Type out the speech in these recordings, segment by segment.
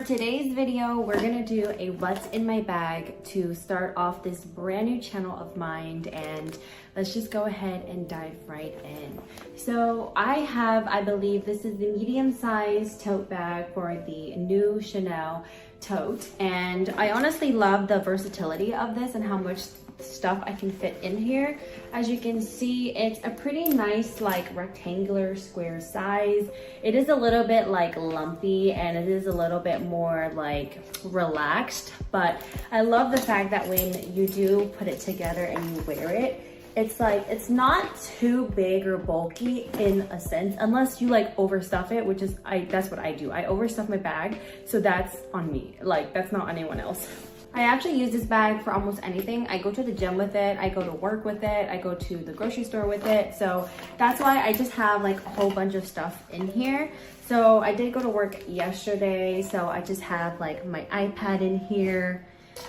For today's video, we're gonna do a what's in my bag to start off this brand new channel of mine, and let's just go ahead and dive right in. So I believe this is the medium-sized tote bag for the new Chanel tote, and I honestly love the versatility of this and how much stuff I can fit in here. As you can see, it's a pretty nice like rectangular square size. It is a little bit like lumpy and it is a little bit more like relaxed, but I love the fact that when you do put it together and you wear it, it's like it's not too big or bulky in a sense, unless you like overstuff it, which is that's what I do. I overstuff my bag, so that's on me. Like that's not on anyone else. I actually use this bag for almost anything. I go to the gym with it, I go to work with it, I go to the grocery store with it. So that's why I just have like a whole bunch of stuff in here. So I did go to work yesterday, so I just have like my iPad in here.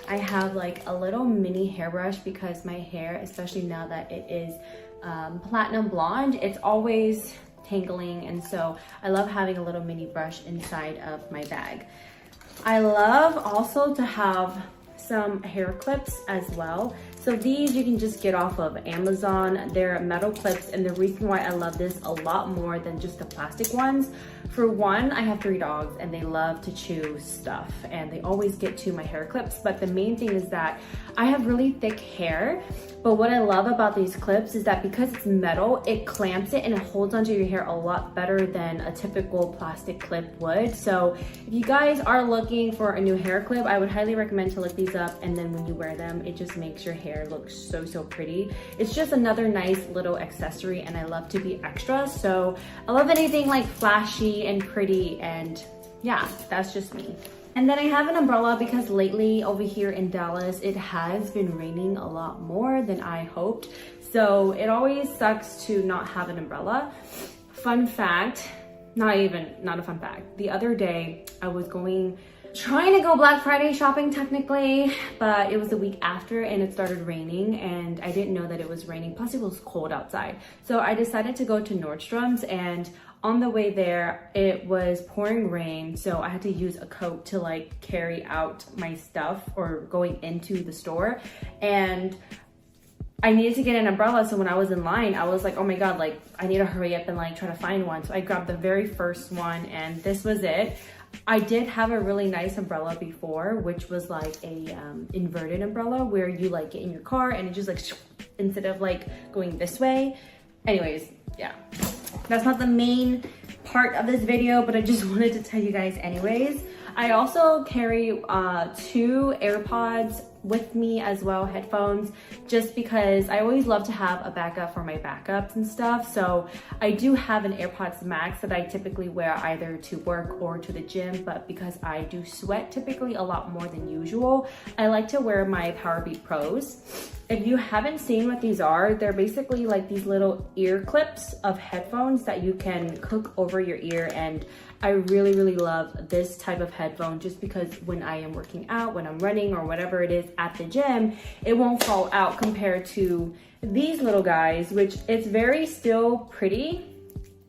I have like a little mini hairbrush because my hair, especially now that it is platinum blonde, it's always tangling, and so I love having a little mini brush inside of my bag. I love also to have some hair clips as well. So these you can just get off of Amazon. They're metal clips, and the reason why I love this a lot more than just the plastic ones, for one, I have 3 dogs and they love to chew stuff and they always get to my hair clips. But the main thing is that I have really thick hair, but what I love about these clips is that because it's metal, it clamps it and it holds onto your hair a lot better than a typical plastic clip would. So if you guys are looking for a new hair clip, I would highly recommend to look these up, and then when you wear them, it just makes your hair look so pretty. It's just another nice little accessory, and I love to be extra, so I love anything like flashy and pretty, and yeah, that's just me. And then I have an umbrella because lately over here in Dallas, it has been raining a lot more than I hoped. So it always sucks to not have an umbrella. Fun fact, not a fun fact. The other day I was trying to go Black Friday shopping technically, but it was the week after and it started raining and I didn't know that it was raining. Plus it was cold outside. So I decided to go to Nordstrom's, and on the way there, it was pouring rain, so I had to use a coat to like carry out my stuff or going into the store. And I needed to get an umbrella, so when I was in line, I was like, oh my god, like I need to hurry up and like try to find one. So I grabbed the very first one and this was it. I did have a really nice umbrella before, which was like a inverted umbrella where you like get in your car and it just like instead of like going this way. Anyways, yeah. That's not the main part of this video, but I just wanted to tell you guys anyways. I also carry 2 AirPods with me as well, headphones, just because I always love to have a backup for my backups and stuff. So I do have an AirPods Max that I typically wear either to work or to the gym, but because I do sweat typically a lot more than usual, I like to wear my Powerbeat Pros. If you haven't seen what these are, they're basically like these little ear clips of headphones that you can hook over your ear, and I really love this type of headphone just because when I am working out, when I'm running or whatever it is at the gym, it won't fall out compared to these little guys, which it's very still pretty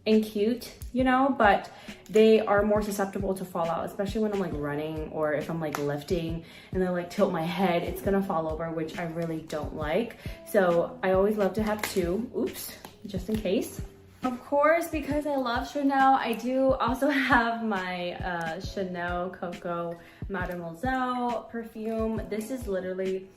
and cute, you know, but they are more susceptible to fall out, especially when I'm like running or if I'm like lifting and then like tilt my head, it's gonna fall over, which I really don't like. So I always love to have 2, oops, just in case. Of course, because I love Chanel, I do also have my Chanel Coco Mademoiselle perfume. This is literally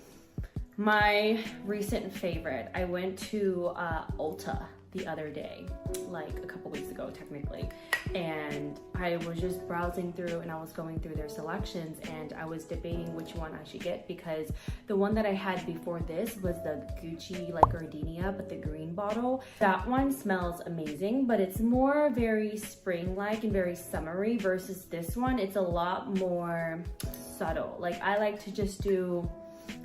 my recent favorite. I went to Ulta the other day, like a couple weeks ago technically, and I was just browsing through and I was going through their selections and I was debating which one I should get, because the one that I had before this was the Gucci like gardenia, but the green bottle. That one smells amazing, but it's more very spring-like and very summery, versus this one, it's a lot more subtle. Like I like to just do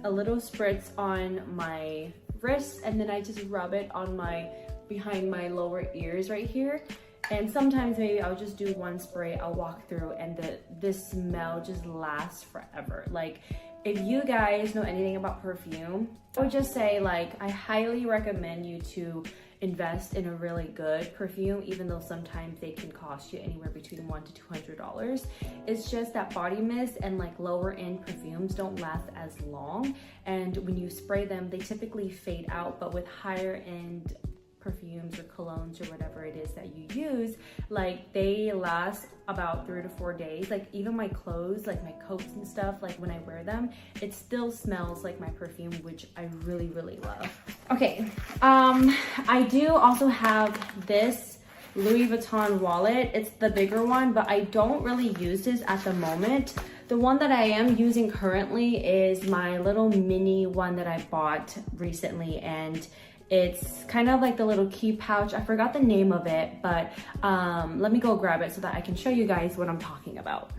a little spritz on my wrist and then I just rub it on my behind my lower ears right here, and sometimes maybe I'll just do 1 spray, I'll walk through, and this smell just lasts forever. Like if you guys know anything about perfume, I would just say like I highly recommend you to invest in a really good perfume, even though sometimes they can cost you anywhere between $100 to $200. It's just that body mist and like lower end perfumes don't last as long, and when you spray them they typically fade out. But with higher end perfumes or colognes or whatever it is that you use, like they last about 3 to 4 days. Like even my clothes, like my coats and stuff, like when I wear them, it still smells like my perfume, which I really love. Okay, I do also have this Louis Vuitton wallet. It's the bigger one, but I don't really use this at the moment. The one that I am using currently is my little mini one that I bought recently, and it's kind of like the little key pouch. I forgot the name of it, but let me go grab it so that I can show you guys what I'm talking about.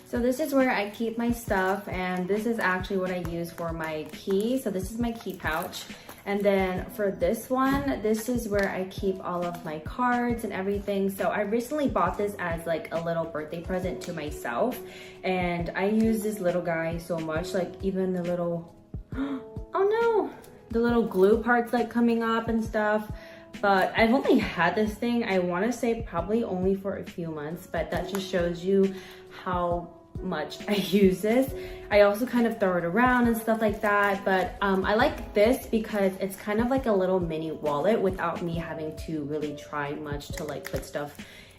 So this is where I keep my stuff, and this is actually what I use for my key. So this is my key pouch. And then for this one, this is where I keep all of my cards and everything. So I recently bought this as like a little birthday present to myself. And I use this little guy so much, like even the little, oh no, the little glue parts like coming up and stuff. But I've only had this thing, I want to say probably only for a few months, but that just shows you how much I use this. I also kind of throw it around and stuff like that, but I like this because it's kind of like a little mini wallet without me having to really try much to like put stuff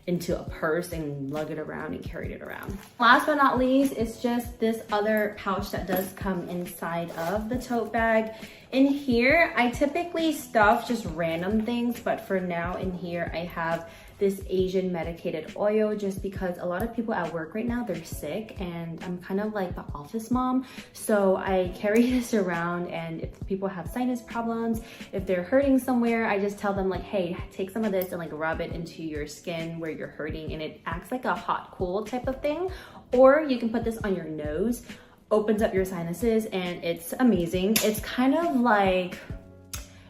into a purse and lug it around and carry it around. Last but not least, it's just this other pouch that does come inside of the tote bag. In here, I typically stuff just random things, but for now in here, I have this Asian medicated oil just because a lot of people at work right now, they're sick, and I'm kind of like the office mom. So I carry this around, and if people have sinus problems, if they're hurting somewhere, I just tell them like, hey, take some of this and like rub it into your skin where you're hurting, and it acts like a hot cool type of thing. Or you can put this on your nose, opens up your sinuses, and it's amazing. It's kind of like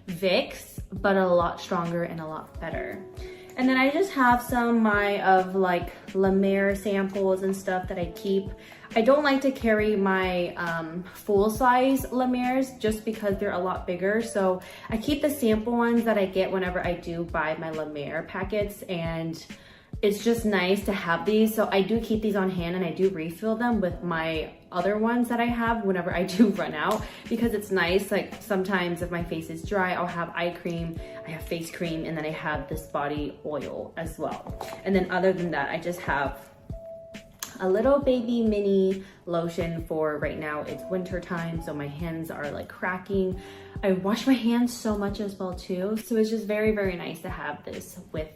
Vicks, but a lot stronger and a lot better. And then I just have some of like La Mer samples and stuff that I keep. I don't like to carry my full size La Mers just because they're a lot bigger. So I keep the sample ones that I get whenever I do buy my La Mer packets, and it's just nice to have these. So I do keep these on hand, and I do refill them with my other ones that I have whenever I do run out, because it's nice. Like sometimes if my face is dry, I'll have eye cream, I have face cream, and then I have this body oil as well. And then other than that, I just have a little baby mini lotion for right now. It's winter time, so my hands are like cracking. I wash my hands so much as well too. So it's just very nice to have this with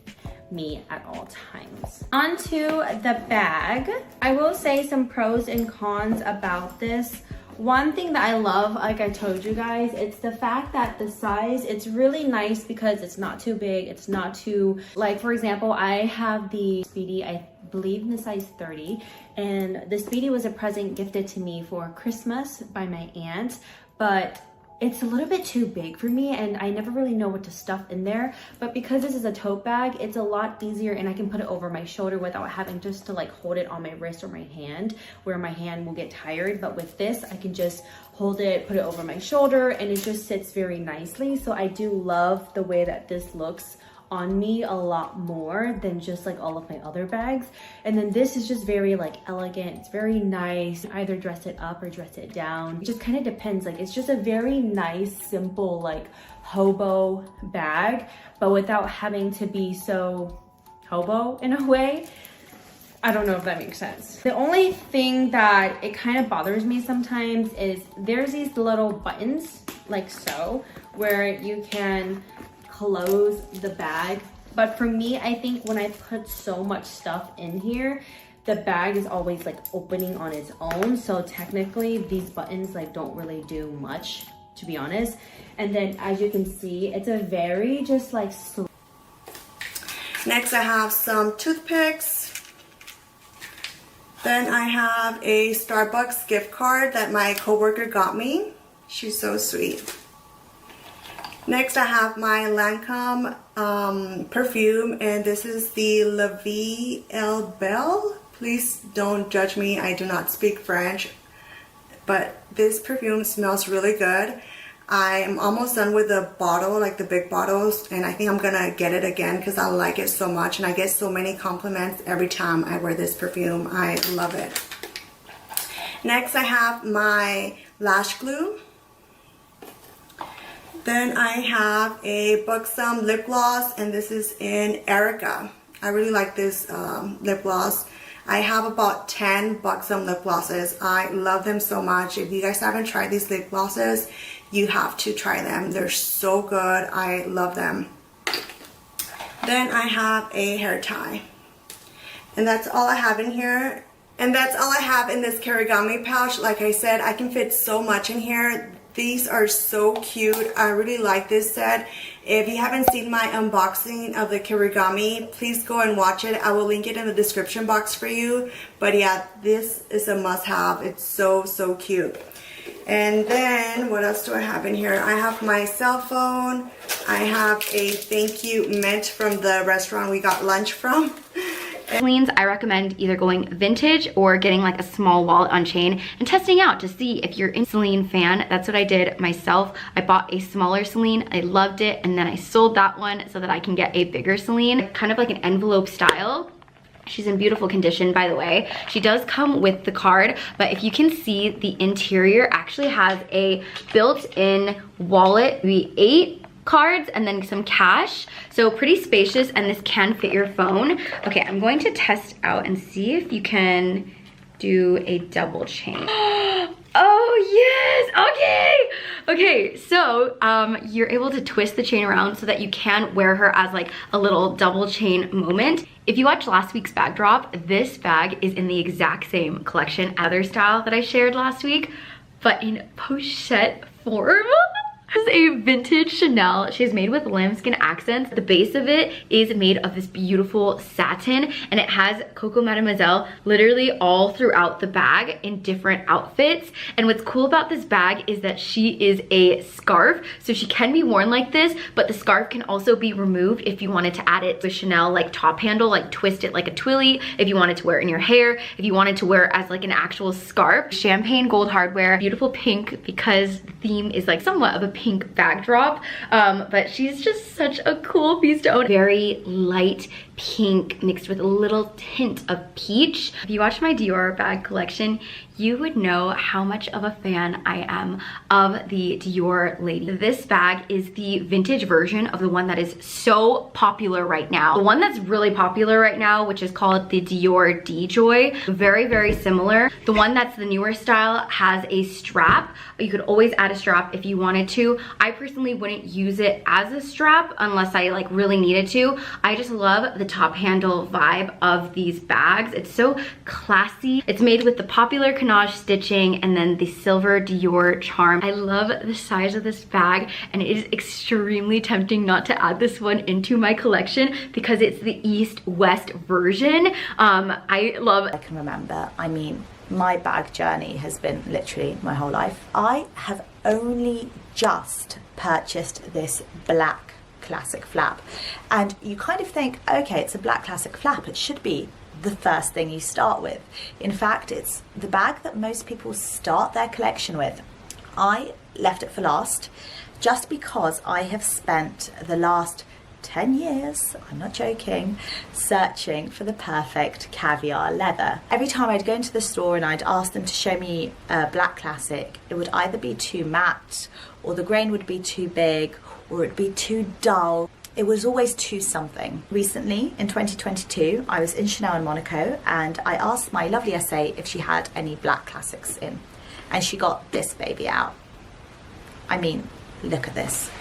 me at all times. Onto the bag. I will say some pros and cons about this. One thing that I love, like I told you guys, it's the fact that the size, it's really nice because it's not too big, it's not too, like for example, I have the Speedy, I believe in the size 30, and the Speedy was a present gifted to me for Christmas by my aunt, but it's a little bit too big for me, and I never really know what to stuff in there. But because this is a tote bag, it's a lot easier, and I can put it over my shoulder without having just to like hold it on my wrist or my hand, where my hand will get tired. But with this, I can just hold it, put it over my shoulder, and it just sits very nicely. So I do love the way that this looks on me a lot more than just like all of my other bags. And then this is just very like elegant, it's very nice. Either dress it up or dress it down, it just kind of depends. Like it's just a very nice, simple like hobo bag, but without having to be so hobo in a way. I don't know if that makes sense. The only thing that it kind of bothers me sometimes is there's these little buttons like so, where you can close the bag. But for me, I think when I put so much stuff in here, the bag is always like opening on its own. So technically these buttons like don't really do much, to be honest. And then as you can see, it's a very just like Next I have some toothpicks. Then I have a Starbucks gift card that my coworker got me. She's so sweet. Next I have my Lancome perfume, and this is the La Vie Elle Belle. Please don't judge me, I do not speak French, but this perfume smells really good. I'm almost done with the bottle, like the big bottles, and I think I'm gonna get it again because I like it so much, and I get so many compliments every time I wear this perfume. I love it. Next, I have my lash glue. Then I have a Buxom lip gloss, and this is in Erica. I really like this lip gloss. I have about 10 Buxom lip glosses. I love them so much. If you guys haven't tried these lip glosses, you have to try them. They're so good. I love them. Then I have a hair tie. And that's all I have in here. And that's all I have in this Kirigami pouch. Like I said, I can fit so much in here. These are so cute. I really like this set. If you haven't seen my unboxing of the Kirigami, please go and watch it. I will link it in the description box for you. But yeah, this is a must-have. It's so, so cute. And then, what else do I have in here? I have my cell phone. I have a thank you mint from the restaurant we got lunch from. Celine's, I recommend either going vintage or getting like a small wallet on chain and testing out to see if you're a Celine fan. That's what I did myself. I bought a smaller Celine, I loved it, and then I sold that one so that I can get a bigger Celine, kind of like an envelope style. She's in beautiful condition, by the way. She does come with the card, but if you can see, the interior actually has a built-in wallet, maybe 8 cards and then some cash, so pretty spacious, and this can fit your phone. Okay, I'm going to test out and see if you can do a double chain. Oh yes, okay, so you're able to twist the chain around so that you can wear her as like a little double chain moment. If you watched last week's bag drop, this bag is in the exact same collection, other style that I shared last week, but in pochette form. This is a vintage Chanel. She's made with lambskin accents. The base of it is made of this beautiful satin, and it has Coco Mademoiselle literally all throughout the bag in different outfits. And what's cool about this bag is that she is a scarf, so she can be worn like this, but the scarf can also be removed if you wanted to add it with Chanel like top handle, like twist it like a twilly, if you wanted to wear it in your hair, if you wanted to wear it as like an actual scarf. Champagne gold hardware, beautiful pink because the theme is like somewhat of a pink backdrop, but she's just such a cool piece to own. Very light pink mixed with a little tint of peach. If you watch my Dior bag collection, you would know how much of a fan I am of the Dior lady. This bag is the vintage version of the one that is so popular right now. The one that's really popular right now, which is called the Dior D-Joy, very, very similar. The one that's the newer style has a strap. You could always add a strap if you wanted to. I personally wouldn't use it as a strap unless I like really needed to. I just love the top handle vibe of these bags. It's so classy. It's made with the popular Canage stitching and then the silver Dior charm. I love the size of this bag, and it is extremely tempting not to add this one into my collection because it's the East-West version. I can remember. I mean, my bag journey has been literally my whole life. I have only just purchased this black classic flap, and you kind of think, okay, it's a black classic flap, it should be the first thing you start with. In fact, it's the bag that most people start their collection with. I left it for last just because I have spent the last 10 years, I'm not joking, searching for the perfect caviar leather. Every time I'd go into the store and I'd ask them to show me a black classic, it would either be too matte, or the grain would be too big, or it'd be too dull. It was always too something. Recently, in 2022, I was in Chanel in Monaco, and I asked my lovely SA if she had any black classics in, and she got this baby out. I mean, look at this.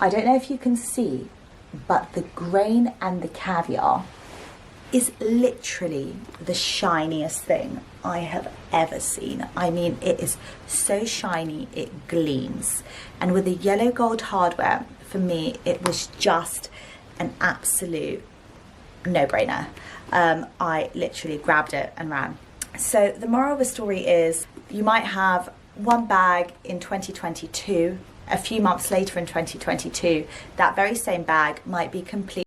I don't know if you can see, but the grain and the caviar is literally the shiniest thing I have ever seen. I mean, it is so shiny, it gleams. And with the yellow gold hardware, for me, it was just an absolute no-brainer. I literally grabbed it and ran. So the moral of the story is, you might have one bag in 2022, a few months later in 2022, that very same bag might be completely